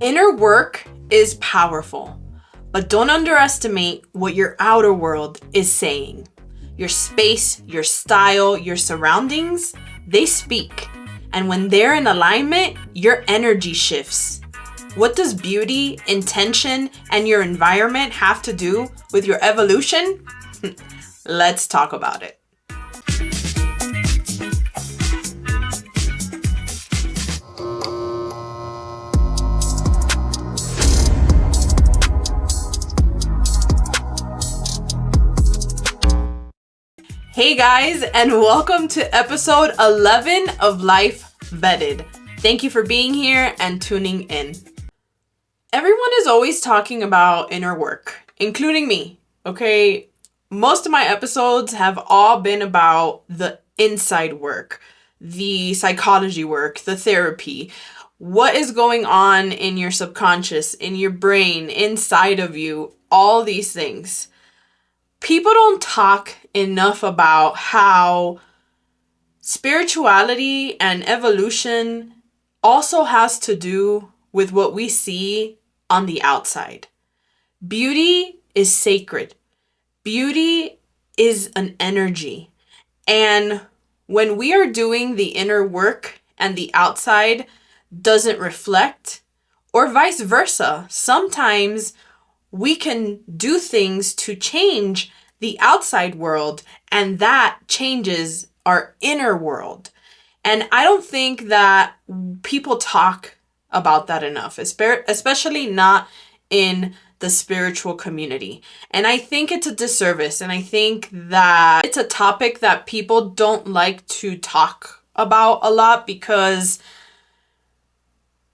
Inner work is powerful, but don't underestimate what your outer world is saying. Your space, your style, your surroundings, they speak. And when they're in alignment, your energy shifts. What does beauty, intention, and your environment have to do with your evolution? Let's talk about it. Hey guys, and welcome to episode 11 of Life Vetted. Thank you for being here and tuning in. Everyone is always talking about inner work, including me, okay? Most of my episodes have all been about the inside work, the psychology work, the therapy, what is going on in your subconscious, in your brain, inside of you, all these things. People don't talk enough about how spirituality and evolution also has to do with what we see on the outside. Beauty is sacred. Beauty is an energy. And when we are doing the inner work and the outside doesn't reflect, or vice versa, sometimes we can do things to change the outside world, and that changes our inner world. And I don't think that people talk about that enough, especially not in the spiritual community. And I think it's a disservice, and I think that it's a topic that people don't like to talk about a lot because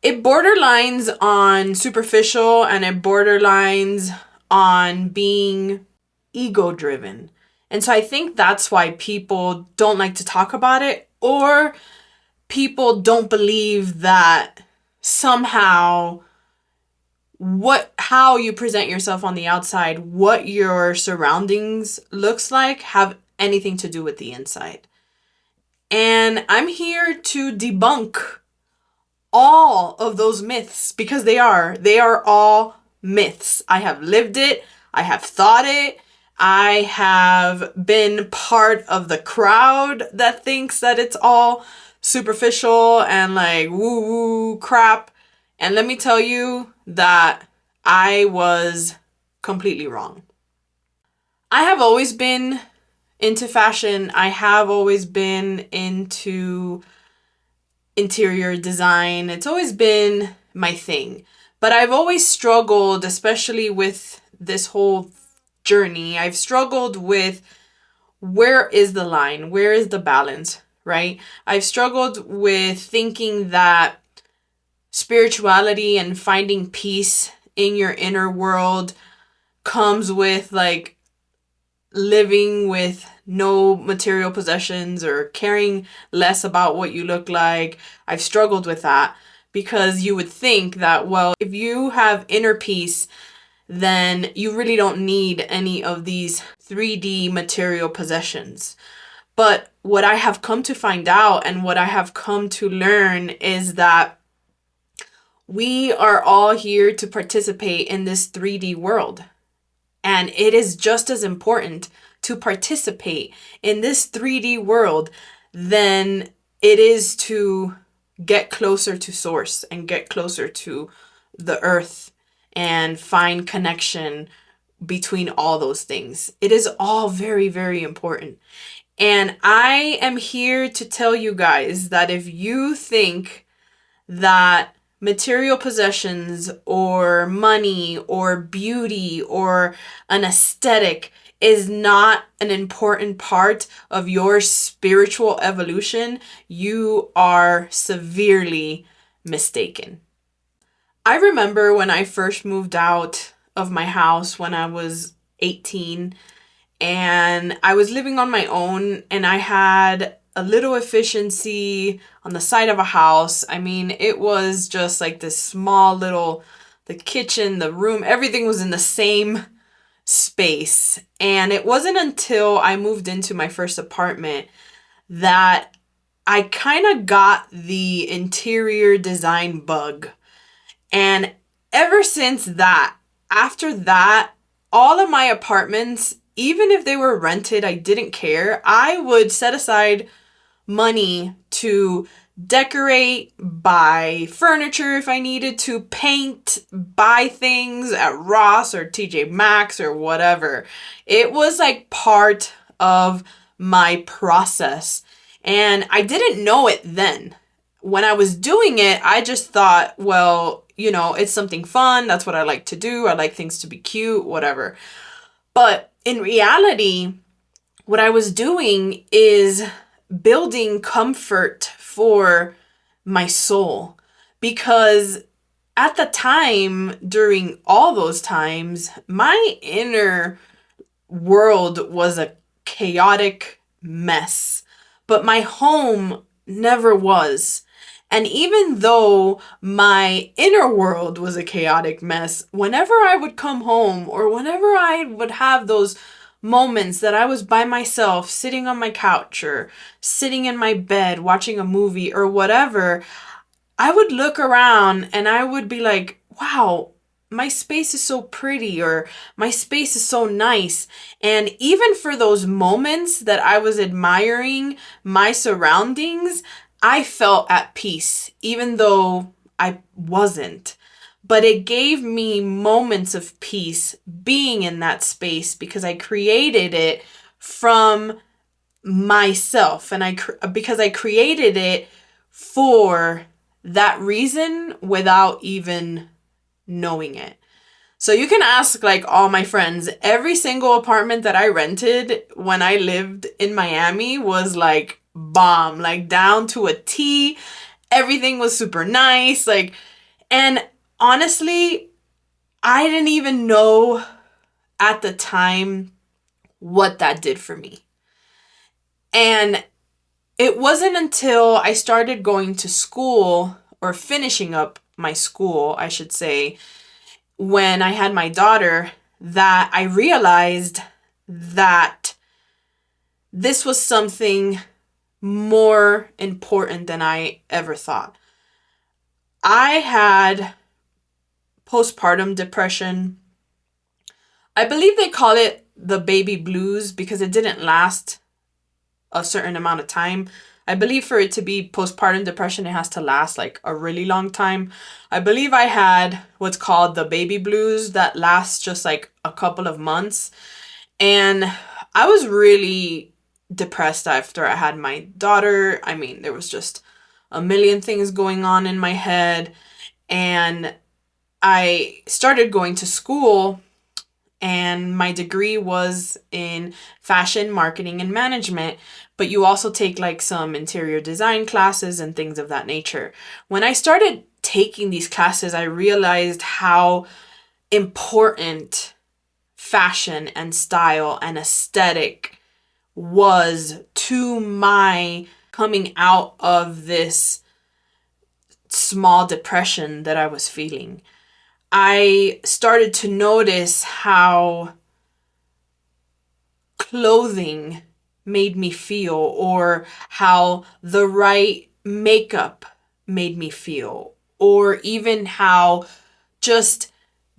it borderlines on superficial and it borderlines on being ego-driven. And so I think that's why people don't like to talk about it, or people don't believe that somehow how you present yourself on the outside, what your surroundings looks like, have anything to do with the inside. And I'm here to debunk all of those myths, because they are all myths. I have lived it. I have thought it. I have been part of the crowd that thinks that it's all superficial and like woo-woo crap. And let me tell you that I was completely wrong. I have always been into fashion. I have always been into interior design. It's always been my thing. But I've always struggled, especially with this whole journey. I've struggled with where is the line? Where is the balance, right? I've struggled with thinking that spirituality and finding peace in your inner world comes with like living with no material possessions or caring less about what you look like. I've struggled with that because you would think that, well, if you have inner peace, then you really don't need any of these 3D material possessions. But what I have come to find out and what I have come to learn is that we are all here to participate in this 3D world. And it is just as important to participate in this 3D world than it is to get closer to source and get closer to the earth and find connection between all those things. It is all very, very important. And I am here to tell you guys that if you think that material possessions or money or beauty or an aesthetic is not an important part of your spiritual evolution, you are severely mistaken. I remember when I first moved out of my house when I was 18 and I was living on my own and I had a little efficiency on the side of a house. I mean, it was just like this small little, the kitchen, the room, everything was in the same space. And it wasn't until I moved into my first apartment that I kind of got the interior design bug. And ever since that, after that, all of my apartments, even if they were rented, I didn't care. I would set aside money to decorate, buy furniture if I needed to, paint, buy things at Ross or TJ Maxx or whatever. It was like part of my process. And I didn't know it then. When I was doing it, I just thought, well, it's something fun. That's what I like to do. I like things to be cute, whatever. But in reality, what I was doing is building comfort for my soul. Because at the time, during all those times, my inner world was a chaotic mess. But my home never was. And even though my inner world was a chaotic mess, whenever I would come home or whenever I would have those moments that I was by myself, sitting on my couch or sitting in my bed watching a movie or whatever, I would look around and I would be like, wow, my space is so pretty, or my space is so nice. And even for those moments that I was admiring my surroundings, I felt at peace, even though I wasn't. But it gave me moments of peace being in that space because I created it from myself, and because I created it for that reason without even knowing it. So you can ask like all my friends, every single apartment that I rented when I lived in Miami was like bomb, like down to a T. Everything was super nice. And honestly, I didn't even know at the time what that did for me. And it wasn't until I started going to school, or finishing up my school, I should say, when I had my daughter, that I realized that this was something more important than I ever thought. I had postpartum depression. I believe they call it the baby blues because it didn't last a certain amount of time. I believe for it to be postpartum depression, it has to last like a really long time. I believe I had what's called the baby blues that lasts just like a couple of months. And I was really depressed after I had my daughter. I mean, there was just a million things going on in my head. And I started going to school, and my degree was in fashion, marketing, and management. But you also take like some interior design classes and things of that nature. When I started taking these classes, I realized how important fashion and style and aesthetic was to my coming out of this small depression that I was feeling. I started to notice how clothing made me feel, or how the right makeup made me feel, or even how just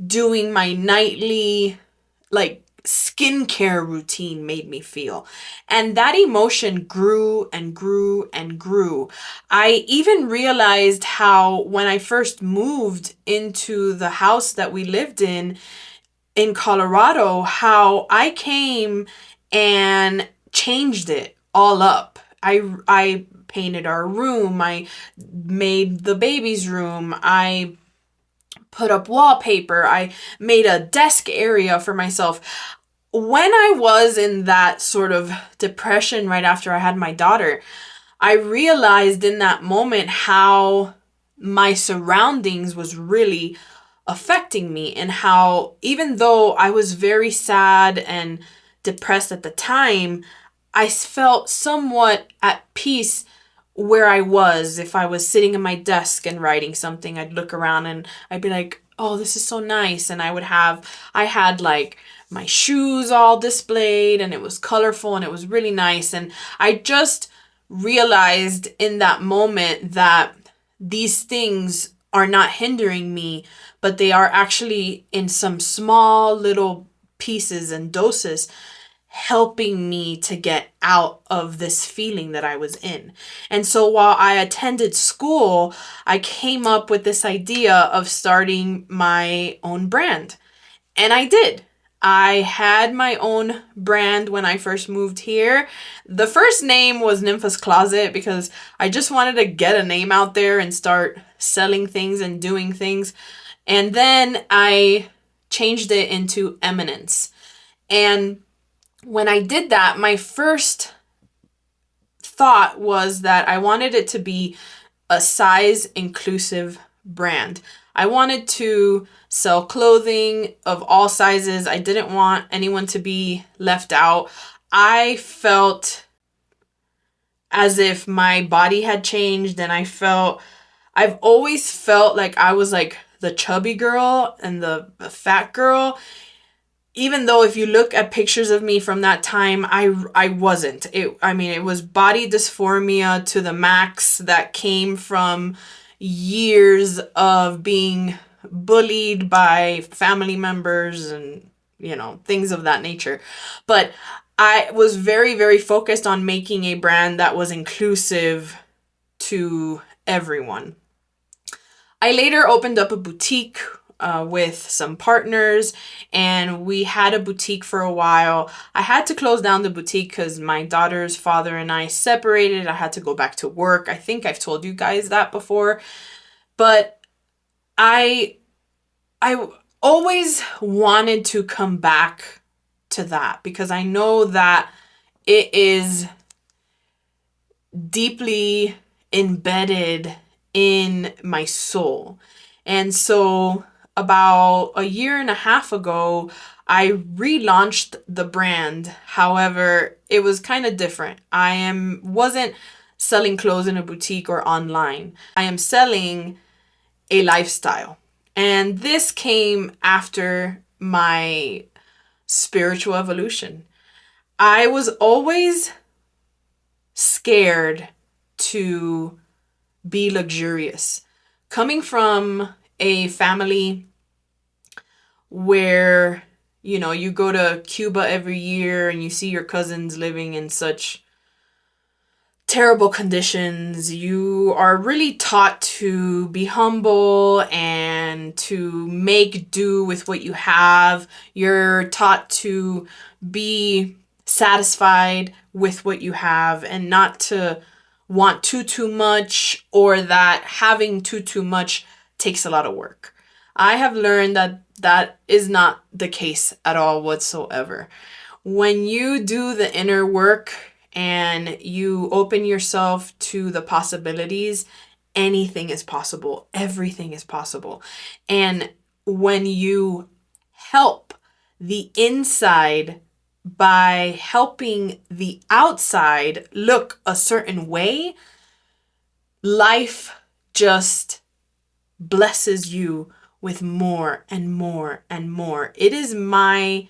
doing my nightly like skincare routine made me feel. And that emotion grew and grew and grew. I even realized how when I first moved into the house that we lived in Colorado, how I came and changed it all up. I painted our room. I made the baby's room. I put up wallpaper. I made a desk area for myself. When I was in that sort of depression right after I had my daughter, I realized in that moment how my surroundings was really affecting me, and how even though I was very sad and depressed at the time, I felt somewhat at peace where I was. If I was sitting at my desk and writing something, I'd look around and I'd be like, oh, this is so nice. And I had like my shoes all displayed, and it was colorful and it was really nice. And I just realized in that moment that these things are not hindering me, but they are actually in some small little pieces and doses helping me to get out of this feeling that I was in. And so while I attended school, I came up with this idea of starting my own brand. And I did. I had my own brand when I first moved here. The first name was Nympha's Closet because I just wanted to get a name out there and start selling things and doing things. And then I changed it into Eminence. And when I did that, my first thought was that I wanted it to be a size inclusive brand. I wanted to sell clothing of all sizes. I didn't want anyone to be left out. I felt as if my body had changed, and I've always felt like I was like the chubby girl and the fat girl. Even though if you look at pictures of me from that time, I wasn't. It was body dysphoria to the max that came from years of being bullied by family members and, things of that nature. But I was very, very focused on making a brand that was inclusive to everyone. I later opened up a boutique with some partners, and we had a boutique for a while. I had to close down the boutique because my daughter's father and I separated. I had to go back to work. I think I've told you guys that before. But I always wanted to come back to that because I know that it is deeply embedded in my soul. And so about a year and a half ago, I relaunched the brand. However, it was kind of different. I wasn't selling clothes in a boutique or online. I am selling a lifestyle. And this came after my spiritual evolution. I was always scared to be luxurious. Coming from a family where, you go to Cuba every year and you see your cousins living in such terrible conditions, you are really taught to be humble and to make do with what you have. You're taught to be satisfied with what you have and not to want too much, or that having too much takes a lot of work. I have learned that is not the case at all whatsoever. When you do the inner work and you open yourself to the possibilities, anything is possible. Everything is possible. And when you help the inside by helping the outside look a certain way, life just blesses you with more and more and more. It is my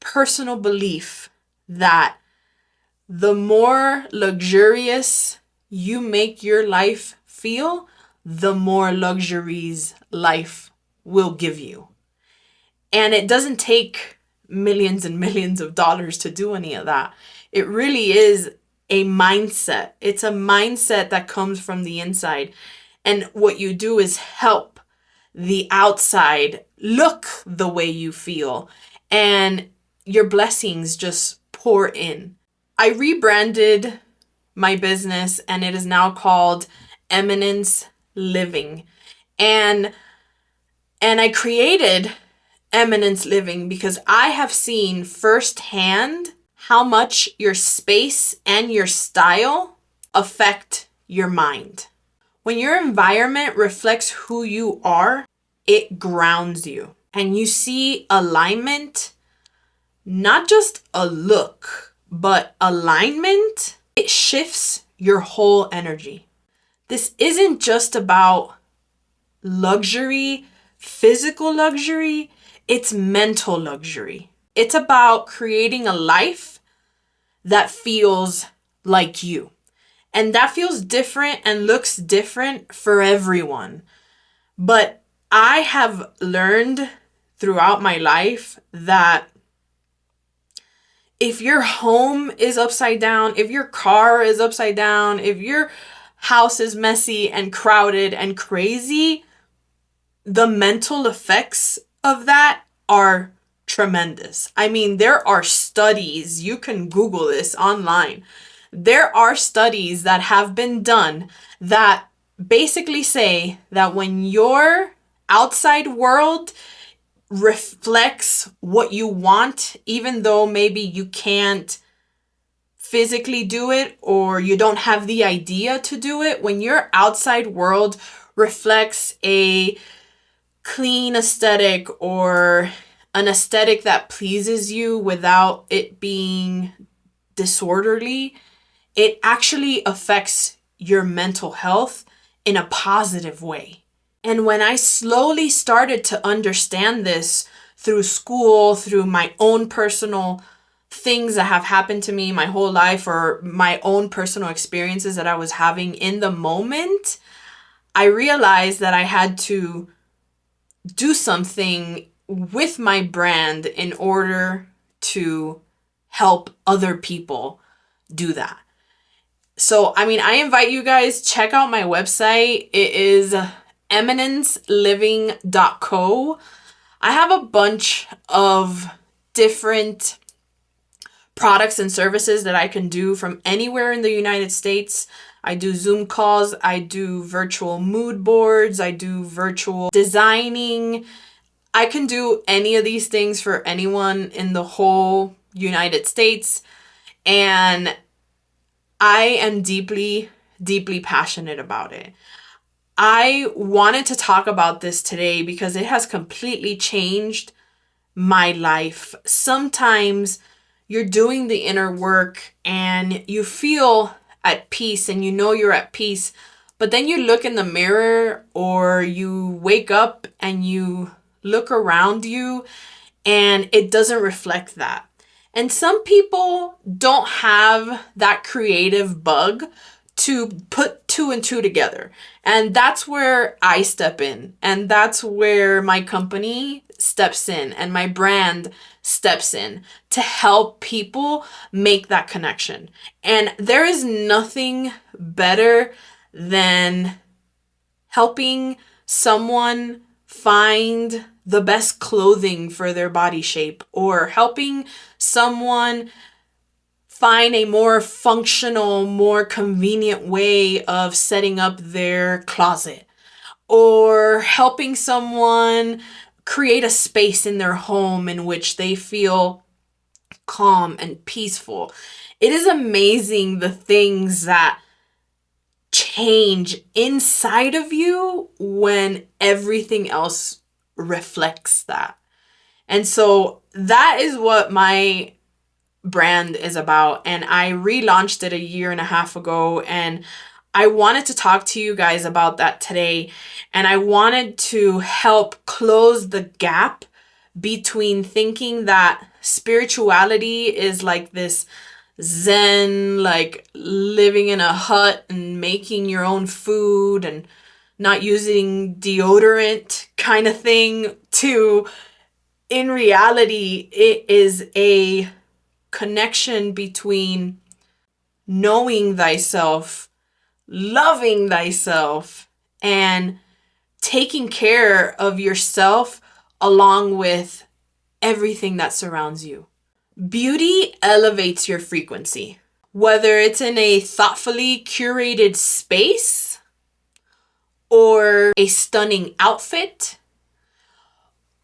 personal belief that the more luxurious you make your life feel, the more luxuries life will give you. And it doesn't take millions and millions of dollars to do any of that. It really is a mindset. It's a mindset that comes from the inside. And what you do is help the outside look the way you feel, and your blessings just pour in. I rebranded my business and it is now called Eminence Living. And I created Eminence Living because I have seen firsthand how much your space and your style affect your mind. When your environment reflects who you are, it grounds you. And you see alignment, not just a look, but alignment. It shifts your whole energy. This isn't just about luxury, physical luxury, it's mental luxury. It's about creating a life that feels like you. And that feels different and looks different for everyone. But I have learned throughout my life that if your home is upside down, if your car is upside down, if your house is messy and crowded and crazy, the mental effects of that are tremendous. I mean, there are studies, you can Google this online. There are studies that have been done that basically say that when your outside world reflects what you want, even though maybe you can't physically do it or you don't have the idea to do it, when your outside world reflects a clean aesthetic or an aesthetic that pleases you without it being disorderly, it actually affects your mental health in a positive way. And when I slowly started to understand this through school, through my own personal things that have happened to me my whole life, or my own personal experiences that I was having in the moment, I realized that I had to do something with my brand in order to help other people do that. So, I mean, I invite you guys, check out my website. It is eminenceliving.co. I have a bunch of different products and services that I can do from anywhere in the United States. I do Zoom calls, I do virtual mood boards, I do virtual designing. I can do any of these things for anyone in the whole United States. And I am deeply, deeply passionate about it. I wanted to talk about this today because it has completely changed my life. Sometimes you're doing the inner work and you feel at peace and you know you're at peace, but then you look in the mirror or you wake up and you look around you and it doesn't reflect that. And some people don't have that creative bug to put two and two together. And that's where I step in. And that's where my company steps in and my brand steps in to help people make that connection. And there is nothing better than helping someone find the best clothing for their body shape, or helping someone find a more functional, more convenient way of setting up their closet, or helping someone create a space in their home in which they feel calm and peaceful. It is amazing the things that change inside of you when everything else reflects that. And so that is what my brand is about. And I relaunched it a year and a half ago. And I wanted to talk to you guys about that today. And I wanted to help close the gap between thinking that spirituality is like this Zen, like living in a hut and making your own food and not using deodorant kind of thing, to in reality, it is a connection between knowing thyself, loving thyself, and taking care of yourself along with everything that surrounds you. Beauty elevates your frequency, whether it's in a thoughtfully curated space or a stunning outfit,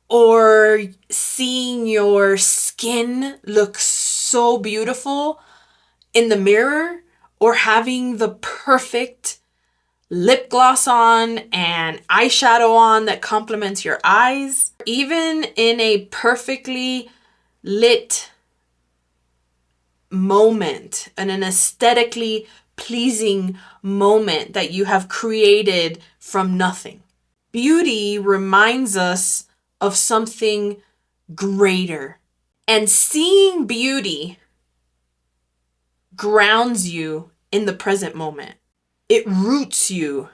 or seeing your skin look so beautiful in the mirror, or having the perfect lip gloss on and eyeshadow on that complements your eyes. Even in a perfectly lit moment and an aesthetically pleasing moment that you have created from nothing. Beauty reminds us of something greater. And seeing beauty grounds you in the present moment. It roots you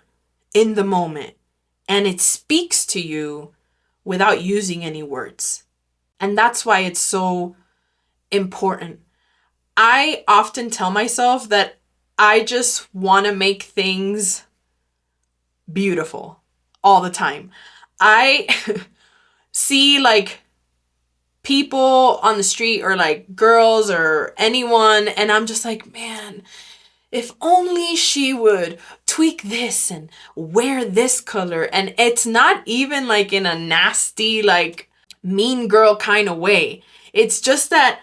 in the moment. and it speaks to you without using any words. And that's why it's so important. I often tell myself that I just want to make things beautiful all the time. I see like people on the street or like girls or anyone, and I'm just like, man, if only she would tweak this and wear this color. And it's not even like in a nasty, like mean girl kind of way. It's just that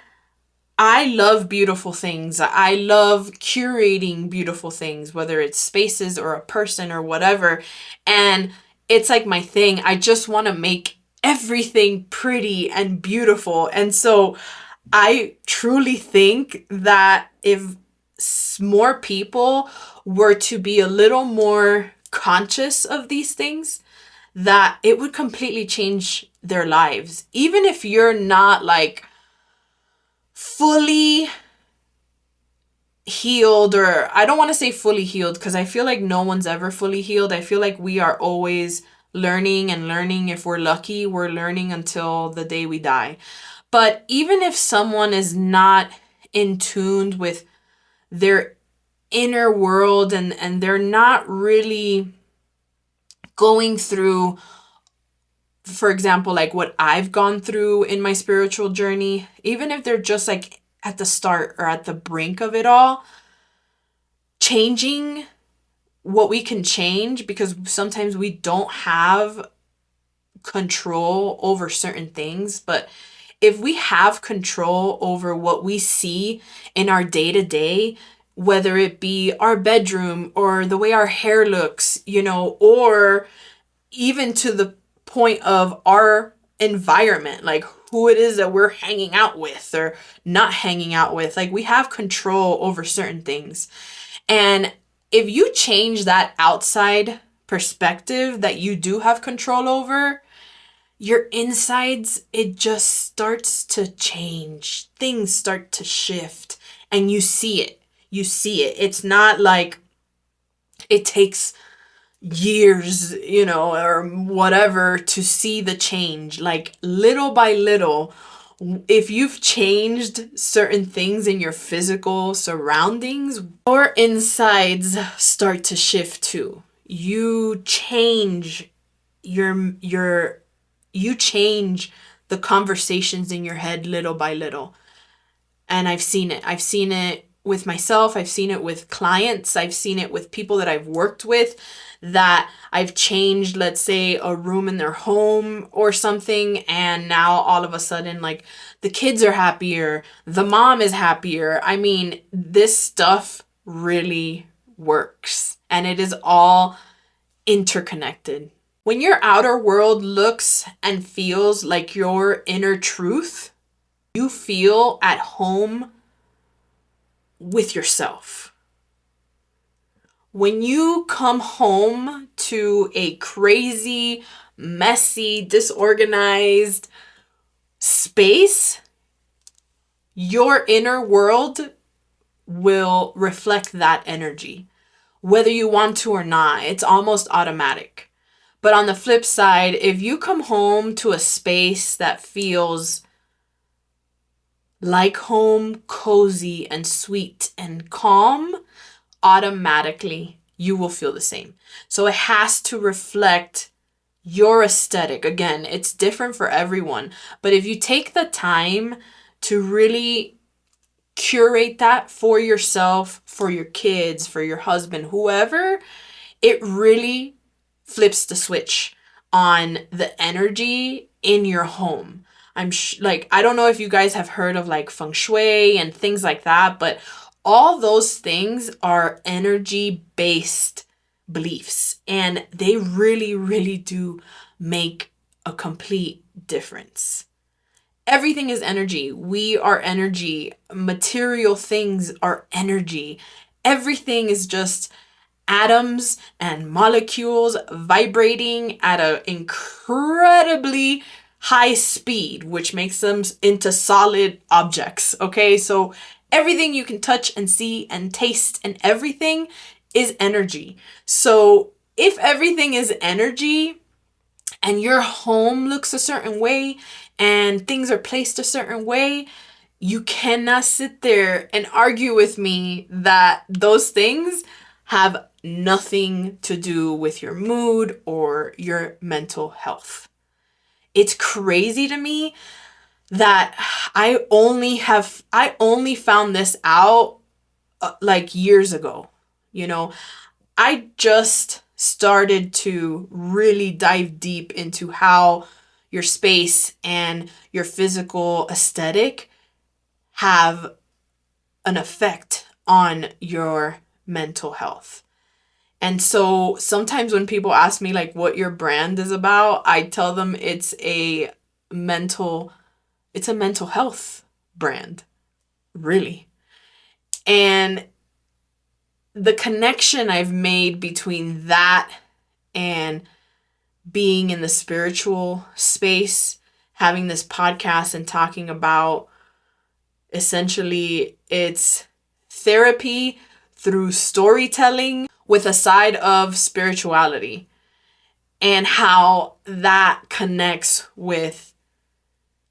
I love beautiful things. I love curating beautiful things, whether it's spaces or a person or whatever. And it's like my thing. I just want to make everything pretty and beautiful. And so I truly think that if more people were to be a little more conscious of these things, that it would completely change their lives. Even if you're not like fully healed, or I don't want to say fully healed because I feel like no one's ever fully healed. I feel like we are always learning and learning. If we're lucky, we're learning until the day we die. But even if someone is not in tune with their inner world and they're not really going through, for example, like what I've gone through in my spiritual journey, even if they're just like at the start or at the brink of it all, changing what we can change, because sometimes we don't have control over certain things. But if we have control over what we see in our day to day, whether it be our bedroom or the way our hair looks, or even to the point of our environment, like who it is that we're hanging out with or not hanging out with, like we have control over certain things. And if you change that outside perspective that you do have control over, your insides, it just starts to change. Things start to shift and you see it. You see it. It's not like it takes years, or whatever to see the change. Like little by little, if you've changed certain things in your physical surroundings, your insides start to shift too. You change you change the conversations in your head little by little. And I've seen it. I've seen it with myself. I've seen it with clients. I've seen it with people that I've worked with, that I've changed, let's say, a room in their home or something. And now all of a sudden, like the kids are happier. The mom is happier. I mean, this stuff really works, and it is all interconnected. When your outer world looks and feels like your inner truth, you feel at home with yourself. When you come home to a crazy, messy, disorganized space, your inner world will reflect that energy, whether you want to or not. It's almost automatic. But on the flip side, if you come home to a space that feels like home, cozy and sweet and calm, automatically you will feel the same. So it has to reflect your aesthetic. Again, it's different for everyone. But if you take the time to really curate that for yourself, for your kids, for your husband, whoever, it really flips the switch on the energy in your home. I don't know if you guys have heard of like feng shui and things like that, but all those things are energy based beliefs, and they really, really do make a complete difference. Everything is energy. We are energy. Material things are energy. Everything is just atoms and molecules vibrating at an incredibly high speed, which makes them into solid objects. Okay, so everything you can touch and see and taste and everything is energy. So if everything is energy and your home looks a certain way and things are placed a certain way, you cannot sit there and argue with me that those things have nothing to do with your mood or your mental health. It's crazy to me that I only found this out like years ago. You know, I just started to really dive deep into how your space and your physical aesthetic have an effect on your mental health. And so sometimes when people ask me like what your brand is about, I tell them mental it's a mental health brand, really. And the connection I've made between that and being in the spiritual space, having this podcast and talking about essentially it's therapy through storytelling with a side of spirituality, and how that connects with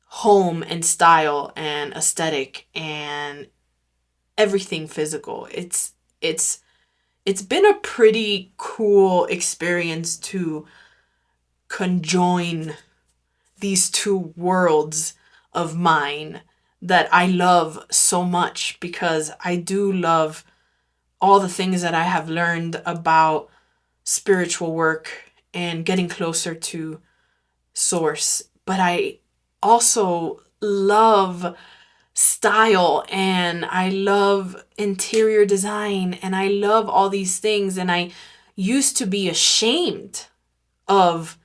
home and style and aesthetic and everything physical. It's been a pretty cool experience to conjoin these two worlds of mine that I love so much, because I do love all the things that I have learned about spiritual work and getting closer to source. But I also love style and I love interior design and I love all these things. And I used to be ashamed of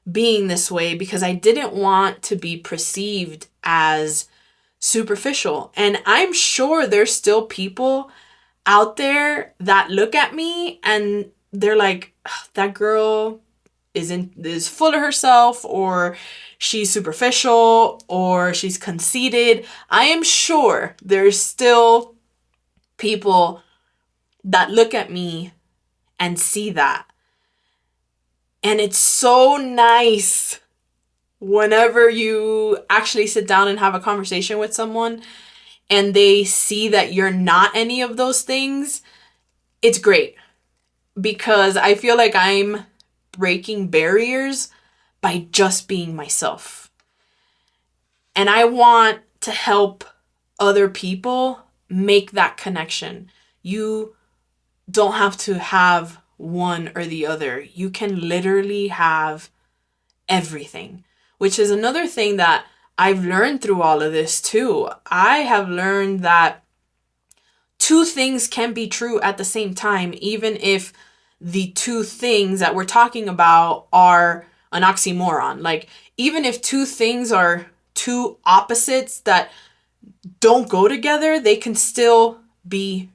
being this way because I didn't want to be perceived as superficial. And I'm sure there's still people out there that look at me and they're like, that girl is full of herself, or she's superficial, or she's conceited. I am sure there's still people that look at me and see that. And it's so nice whenever you actually sit down and have a conversation with someone and they see that you're not any of those things. It's great because I feel like I'm breaking barriers by just being myself. And I want to help other people make that connection. You don't have to have one or the other. You can literally have everything, which is another thing that I've learned through all of this too. I have learned that two things can be true at the same time, even if the two things that we're talking about are an oxymoron. Like, even if two things are two opposites that don't go together, they can still be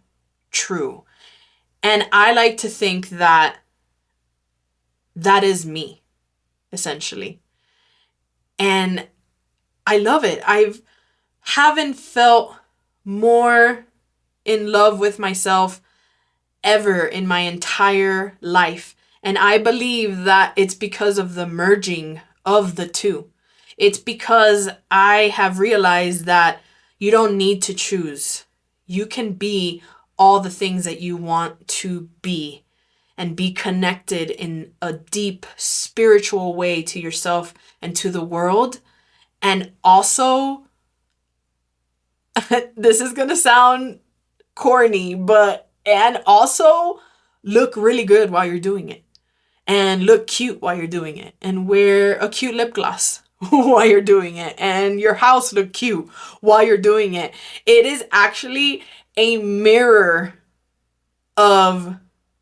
true. And I like to think that that is me, essentially. And I love it. Haven't felt more in love with myself ever in my entire life. And I believe that it's because of the merging of the two. It's because I have realized that you don't need to choose. You can be all the things that you want to be and be connected in a deep spiritual way to yourself and to the world. And also, this is going to sound corny, and also look really good while you're doing it. And look cute while you're doing it. And wear a cute lip gloss while you're doing it. And your house look cute while you're doing it. It is actually a mirror of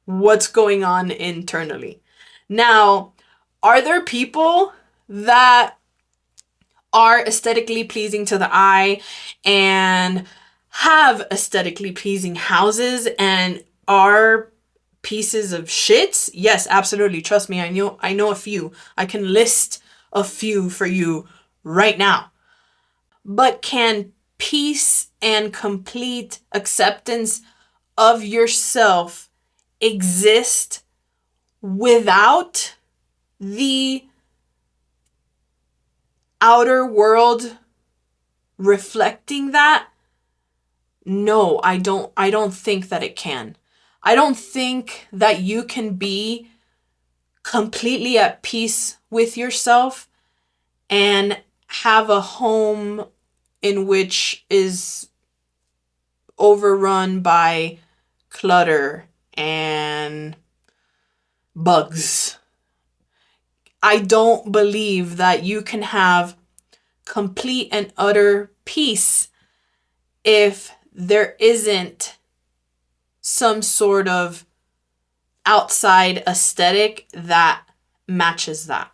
what's going on internally. Now, are there people that are aesthetically pleasing to the eye and have aesthetically pleasing houses and are pieces of shits? Yes, absolutely. Trust me, I know a few. I can list a few for you right now. But can peace and complete acceptance of yourself exist without the outer world reflecting that, no, I don't think that it can. I don't think that you can be completely at peace with yourself and have a home in which is overrun by clutter and bugs. I don't believe that you can have complete and utter peace if there isn't some sort of outside aesthetic that matches that.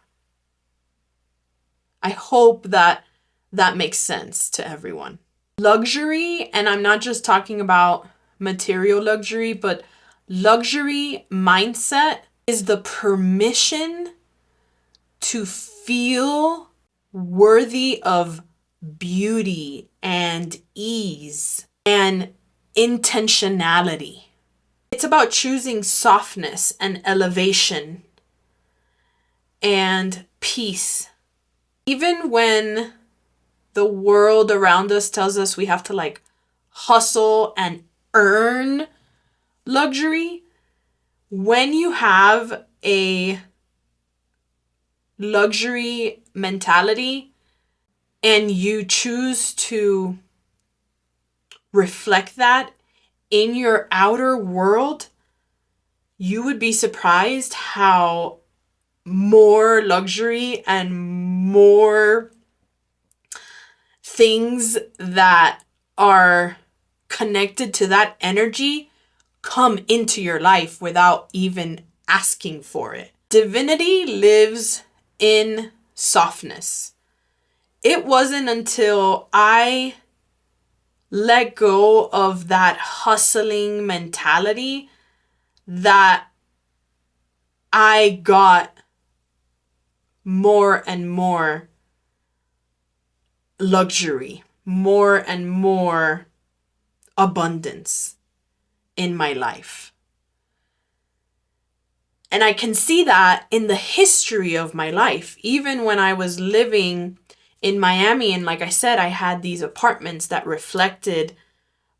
I hope that that makes sense to everyone. Luxury, and I'm not just talking about material luxury, but luxury mindset is the permission to feel worthy of beauty and ease and intentionality. It's about choosing softness and elevation and peace. Even when the world around us tells us we have to like hustle and earn luxury, when you have a luxury mentality and you choose to reflect that in your outer world, you would be surprised how more luxury and more things that are connected to that energy come into your life without even asking for it. Divinity lives in softness. It wasn't until I let go of that hustling mentality that I got more and more luxury, more and more abundance in my life. And I can see that in the history of my life. Even when I was living in Miami, and like I said, I had these apartments that reflected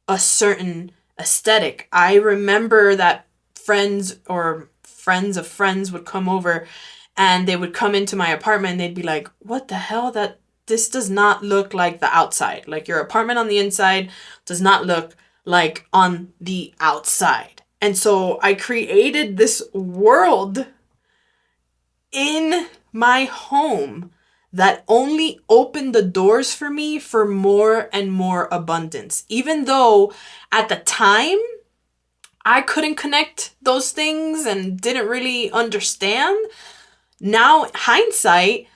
a certain aesthetic. I remember that friends or friends of friends would come over and they would come into my apartment and they'd be like, what the hell? This does not look like the outside. Like your apartment on the inside does not look like on the outside. And so I created this world in my home that only opened the doors for me for more and more abundance. Even though at the time I couldn't connect those things and didn't really understand. Now, hindsight,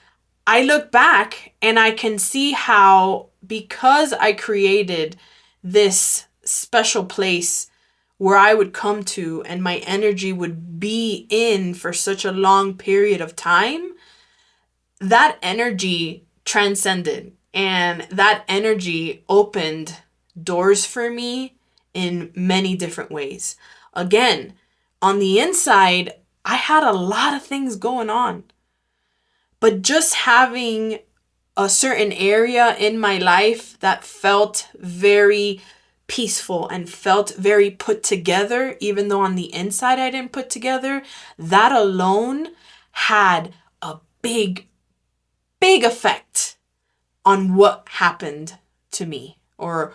I look back and I can see how, because I created this special place where I would come to and my energy would be in for such a long period of time, that energy transcended and that energy opened doors for me in many different ways. Again, on the inside, I had a lot of things going on. But just having a certain area in my life that felt very peaceful and felt very put together, even though on the inside I didn't put together, that alone had a big effect on what happened to me, or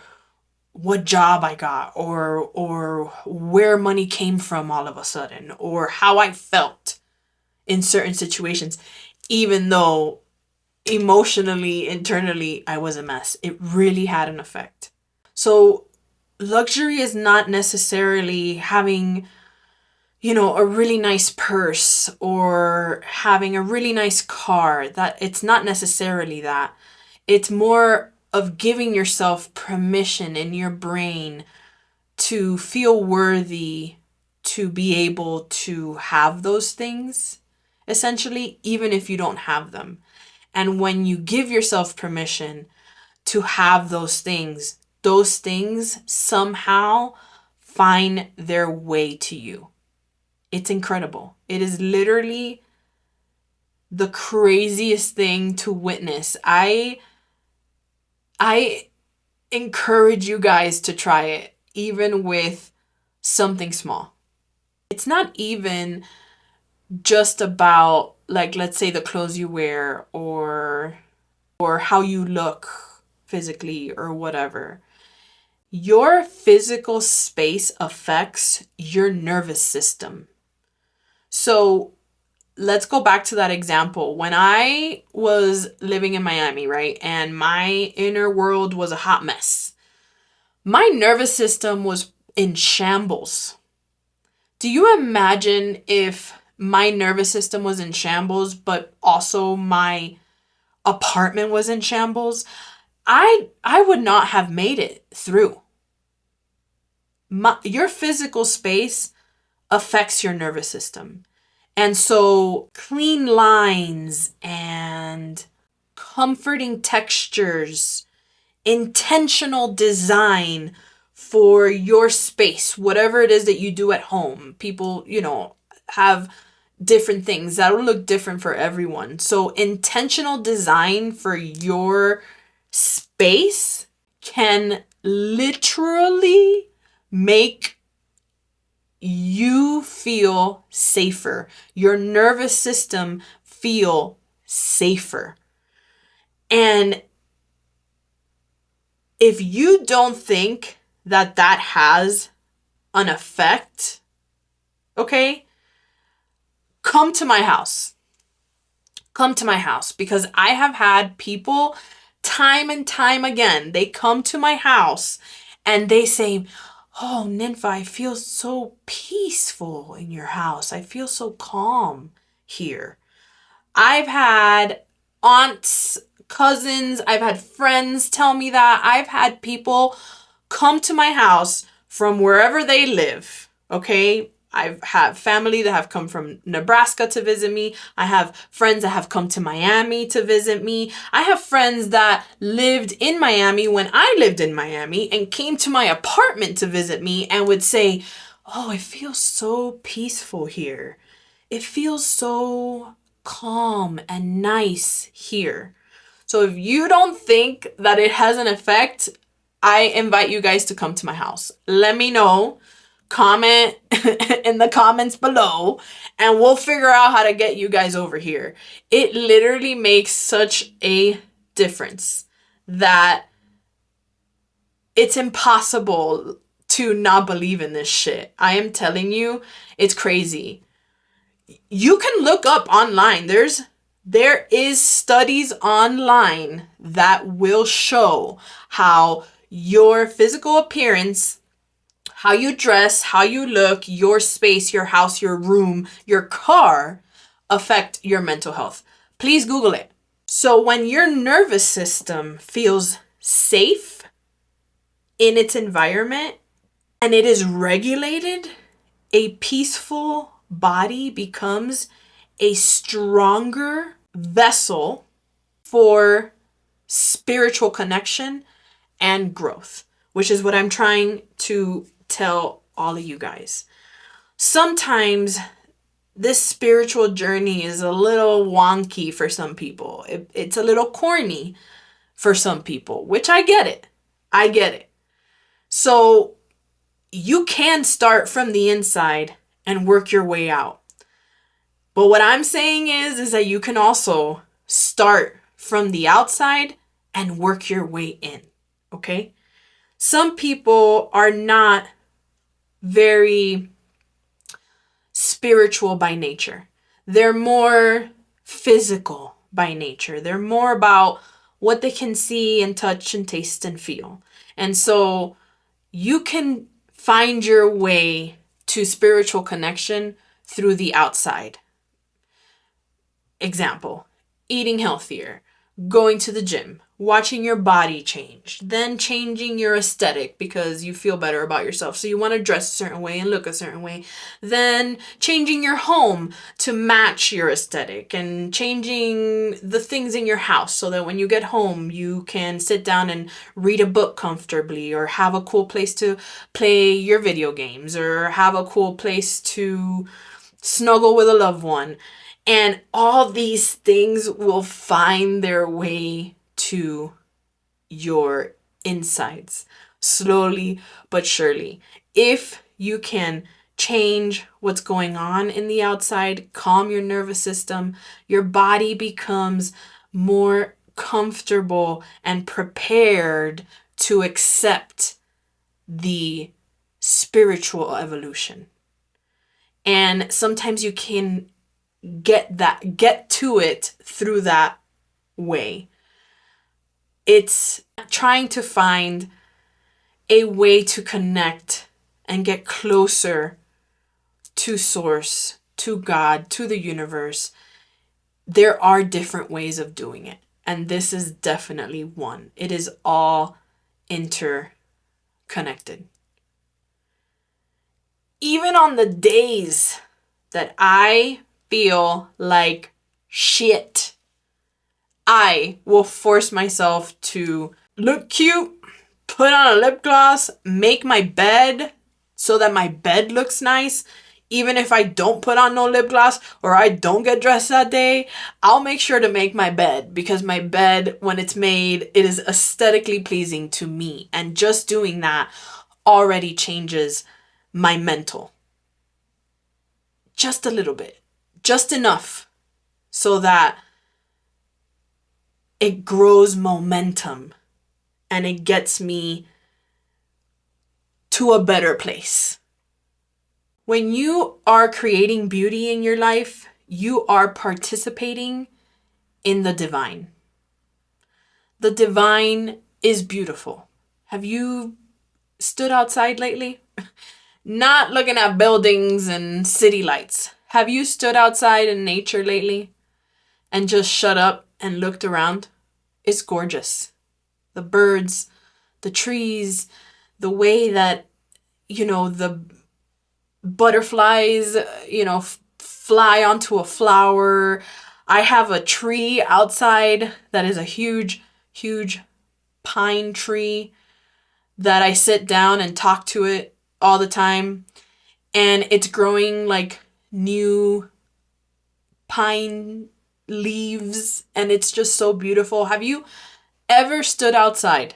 what job I got, or where money came from all of a sudden, or how I felt in certain situations, even though emotionally, internally, I was a mess. It really had an effect. So luxury is not necessarily having, a really nice purse or having a really nice car. That it's not necessarily that. It's more of giving yourself permission in your brain to feel worthy, to be able to have those things, essentially, even if you don't have them. And when you give yourself permission to have those things somehow find their way to you It's incredible. It is literally the craziest thing to witness. I encourage you guys to try it, even with something small. It's not even just about, like, let's say the clothes you wear or how you look physically or whatever. Your physical space affects your nervous system. So let's go back to that example. When I was living in Miami, right, and my inner world was a hot mess, my nervous system was in shambles. Do you imagine if my nervous system was in shambles, but also my apartment was in shambles? I would not have made it through. Your physical space affects your nervous system. And so clean lines and comforting textures, intentional design for your space, whatever it is that you do at home. People, have different things that will look different for everyone. So intentional design for your space can literally make you feel safer. Your nervous system feel safer. And if you don't think that has an effect, okay, come to my house. Come to my house, because I have had people time and time again, they come to my house and they say, "Oh, Ninfa, I feel so peaceful in your house. I feel so calm here." I've had aunts, cousins, I've had friends tell me that. I've had people come to my house from wherever they live, okay? I've had family that have come from Nebraska to visit me. I have friends that have come to Miami to visit me. I have friends that lived in Miami when I lived in Miami and came to my apartment to visit me and would say, "Oh, it feels so peaceful here. It feels so calm and nice here." So if you don't think that it has an effect, I invite you guys to come to my house. Let me know. Comment in the comments below and we'll figure out how to get you guys over here. It literally makes such a difference that it's impossible to not believe in this shit. I am telling you, it's crazy. You can look up online. There is studies online that will show how your physical appearance, how you dress, how you look, your space, your house, your room, your car affect your mental health. Please Google it. So when your nervous system feels safe in its environment and it is regulated, a peaceful body becomes a stronger vessel for spiritual connection and growth, which is what I'm trying to tell all of you guys. Sometimes this spiritual journey is a little wonky for some people. It's a little corny for some people, which I get it. I get it. So you can start from the inside and work your way out. But what I'm saying is that you can also start from the outside and work your way in, okay? Some people are not very spiritual by nature. They're more physical by nature. They're more about what they can see and touch and taste and feel. And so you can find your way to spiritual connection through the outside. Example, eating healthier, going to the gym, watching your body change, then changing your aesthetic because you feel better about yourself. So you want to dress a certain way and look a certain way. Then changing your home to match your aesthetic and changing the things in your house so that when you get home, you can sit down and read a book comfortably or have a cool place to play your video games or have a cool place to snuggle with a loved one. And all these things will find their way to your insides slowly but surely. If you can change what's going on in the outside, calm your nervous system, your body becomes more comfortable and prepared to accept the spiritual evolution. And sometimes you can get to it through that way. It's trying to find a way to connect and get closer to source, to God, to the universe. There are different ways of doing it, and this is definitely one. It is all interconnected. Even on the days that I feel like shit, I will force myself to look cute, put on a lip gloss, make my bed so that my bed looks nice. Even if I don't put on no lip gloss or I don't get dressed that day, I'll make sure to make my bed, because my bed, when it's made, it is aesthetically pleasing to me. And just doing that already changes my mental. Just a little bit. Just enough so that it grows momentum and it gets me to a better place. When you are creating beauty in your life, you are participating in the divine. The divine is beautiful. Have you stood outside lately? Not looking at buildings and city lights. Have you stood outside in nature lately and just shut up and looked around? It's gorgeous. The birds, the trees, the way that, the butterflies, fly onto a flower. I have a tree outside that is a huge, huge pine tree that I sit down and talk to it all the time. And it's growing like new pine leaves, and it's just so beautiful. Have you ever stood outside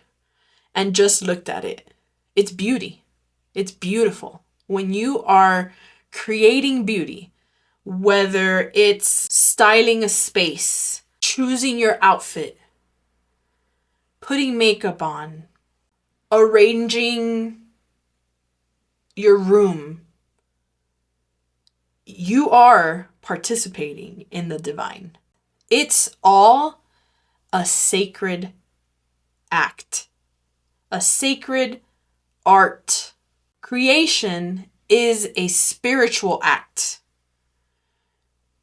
and just looked at it? It's beauty. It's beautiful. When you are creating beauty, whether it's styling a space, choosing your outfit, putting makeup on, arranging your room, you are participating in the divine. It's all a sacred act, a sacred art. Creation is a spiritual act.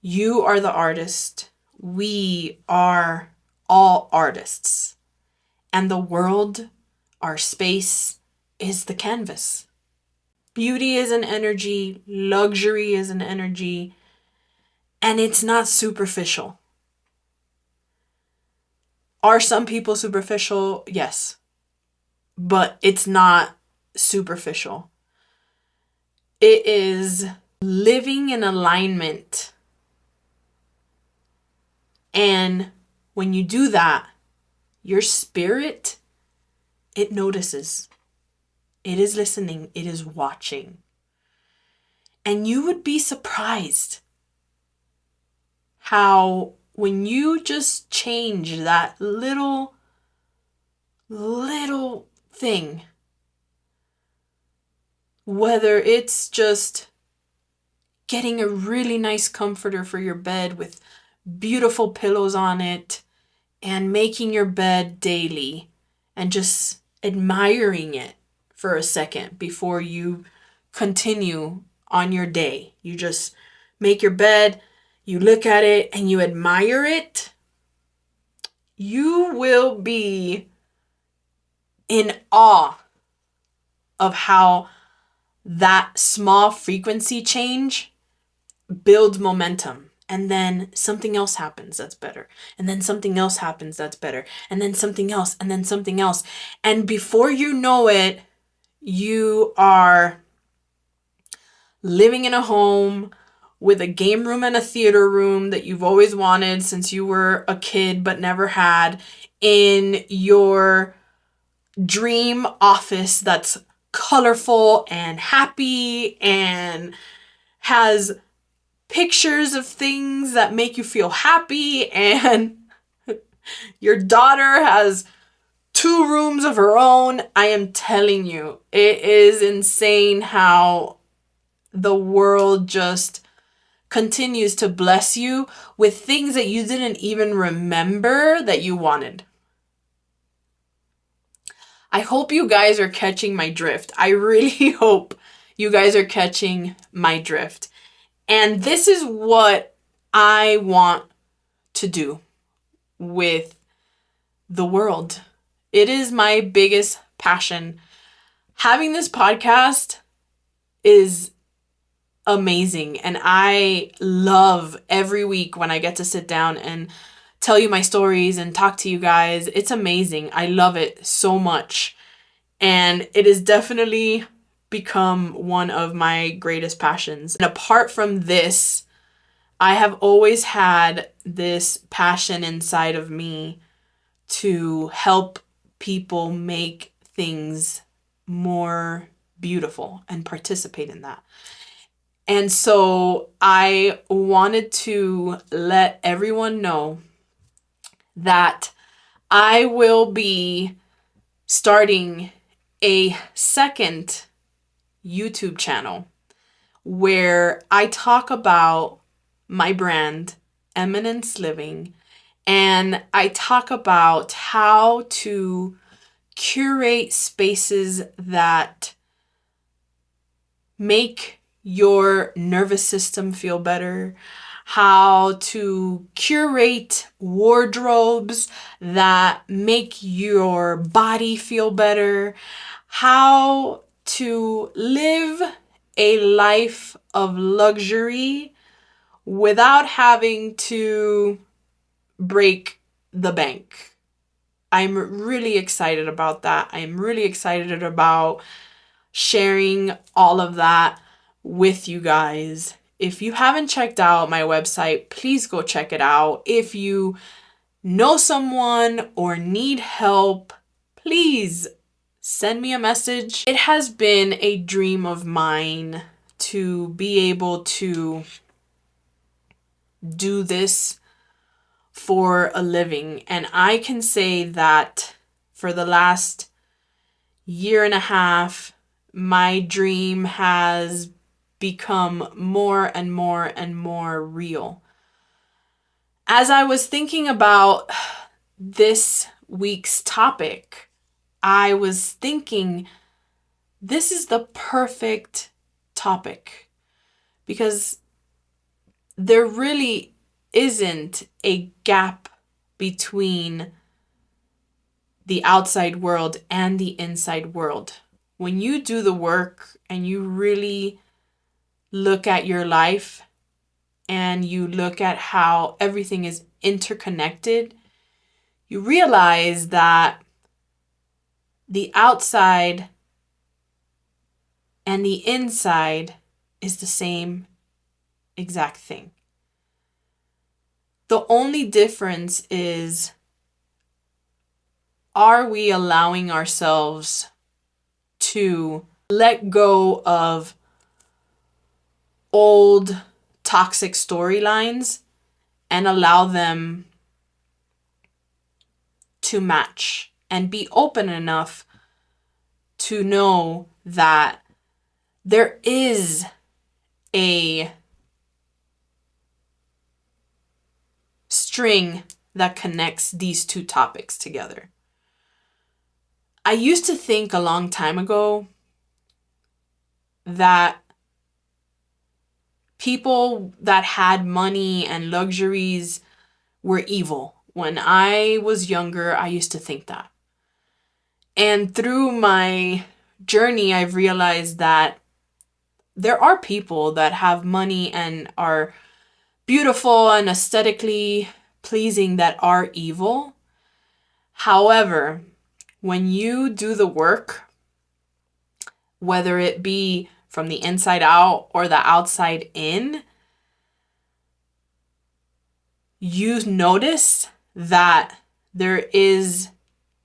You are the artist. We are all artists. And the world, our space, is the canvas. Beauty is an energy, luxury is an energy, and it's not superficial. Are some people superficial? Yes. But it's not superficial. It is living in alignment. And when you do that, your spirit, it notices. It is listening. It is watching. And you would be surprised how when you just change that little thing, whether it's just getting a really nice comforter for your bed with beautiful pillows on it and making your bed daily and just admiring it for a second before you continue on your day. You just make your bed, you look at it, and you admire it. You will be in awe of how that small frequency change builds momentum. And then something else happens that's better. And then something else happens that's better. And then something else, and then something else. And before you know it, you are living in a home with a game room and a theater room that you've always wanted since you were a kid but never had, in your dream office that's colorful and happy and has pictures of things that make you feel happy, and your daughter has 2 rooms of her own. I am telling you, it is insane how the world just continues to bless you with things that you didn't even remember that you wanted. I hope you guys are catching my drift. I really hope you guys are catching my drift. And this is what I want to do with the world. It is my biggest passion. Having this podcast is amazing, and I love every week when I get to sit down and tell you my stories and talk to you guys. It's amazing. I love it so much, and it has definitely become one of my greatest passions. And apart from this, I have always had this passion inside of me to help people make things more beautiful and participate in that. And so I wanted to let everyone know that I will be starting a second YouTube channel where I talk about my brand, Eminence Living, and I talk about how to curate spaces that make your nervous system feel better, how to curate wardrobes that make your body feel better, how to live a life of luxury without having to break the bank. I'm really excited about that. I'm really excited about sharing all of that with you guys. If you haven't checked out my website, please go check it out. If you know someone or need help, please send me a message. It has been a dream of mine to be able to do this for a living. And I can say that for the last year and a half, my dream has become more and more and more real. As I was thinking about this week's topic, I was thinking this is the perfect topic because there really isn't a gap between the outside world and the inside world. When you do the work and you really look at your life and you look at how everything is interconnected, you realize that the outside and the inside is the same exact thing. The only difference is, are we allowing ourselves to let go of old toxic storylines and allow them to match and be open enough to know that there is a string that connects these two topics together. I used to think a long time ago that people that had money and luxuries were evil. When I was younger, I used to think that. And through my journey, I've realized that there are people that have money and are beautiful and aesthetically pleasing that are evil. However, when you do the work, whether it be from the inside out or the outside in, you notice that there is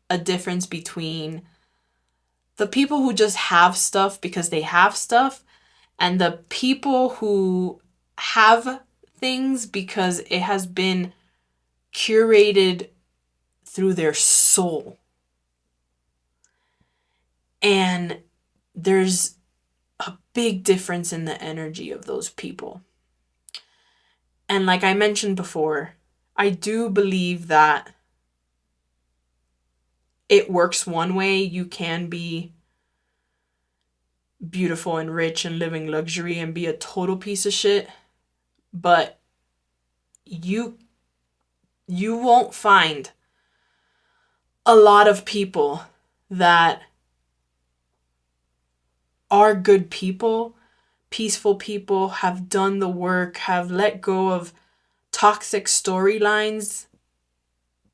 a difference between the people who just have stuff because they have stuff and the people who have things because it has been curated through their soul. And there's a big difference in the energy of those people. And like I mentioned before, I do believe that it works one way. You can be beautiful and rich and living luxury and be a total piece of shit, but you won't find a lot of people that are good people, peaceful people, have done the work, have let go of toxic storylines,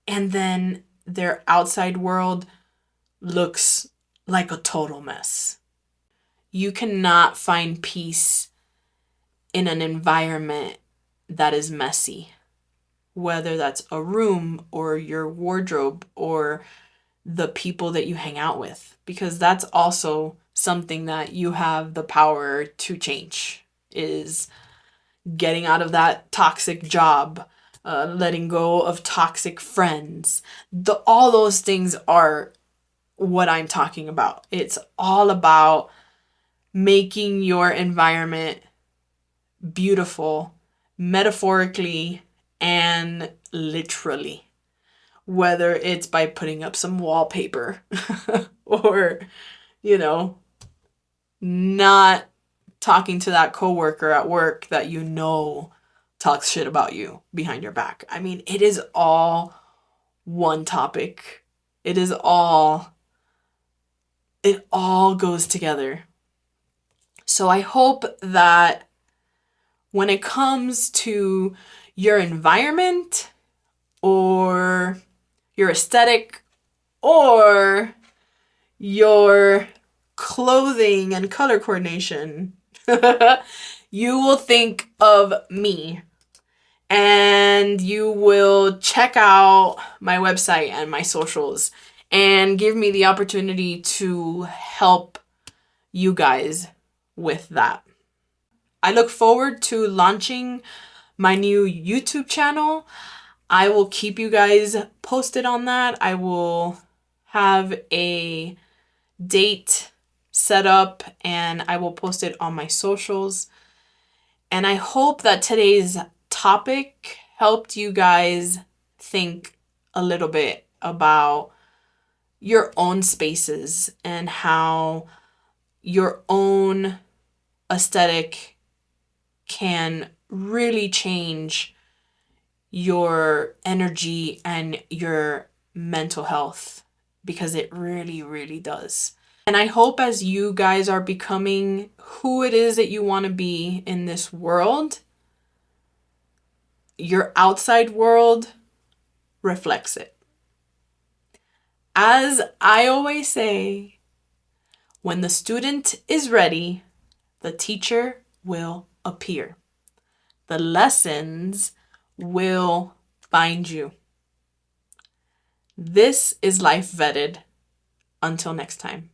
and then their outside world looks like a total mess. You cannot find peace in an environment that is messy, whether that's a room or your wardrobe or the people that you hang out with, because that's also something that you have the power to change, is getting out of that toxic job, letting go of toxic friends. All those things are what I'm talking about. It's all about making your environment beautiful, metaphorically and literally. Whether it's by putting up some wallpaper or, not talking to that coworker at work that talks shit about you behind your back. I mean, it is all one topic. It all goes together. So I hope that when it comes to your environment or your aesthetic or your clothing and color coordination, you will think of me and you will check out my website and my socials and give me the opportunity to help you guys with that. I look forward to launching my new YouTube channel. I will keep you guys posted on that. I will have a date set up and I will post it on my socials. And I hope that today's topic helped you guys think a little bit about your own spaces and how your own aesthetic can really change your energy and your mental health, because it really, really does. And I hope as you guys are becoming who it is that you want to be in this world, your outside world reflects it. As I always say, when the student is ready, the teacher will appear. The lessons will find you. This is Life Vetted. Until next time.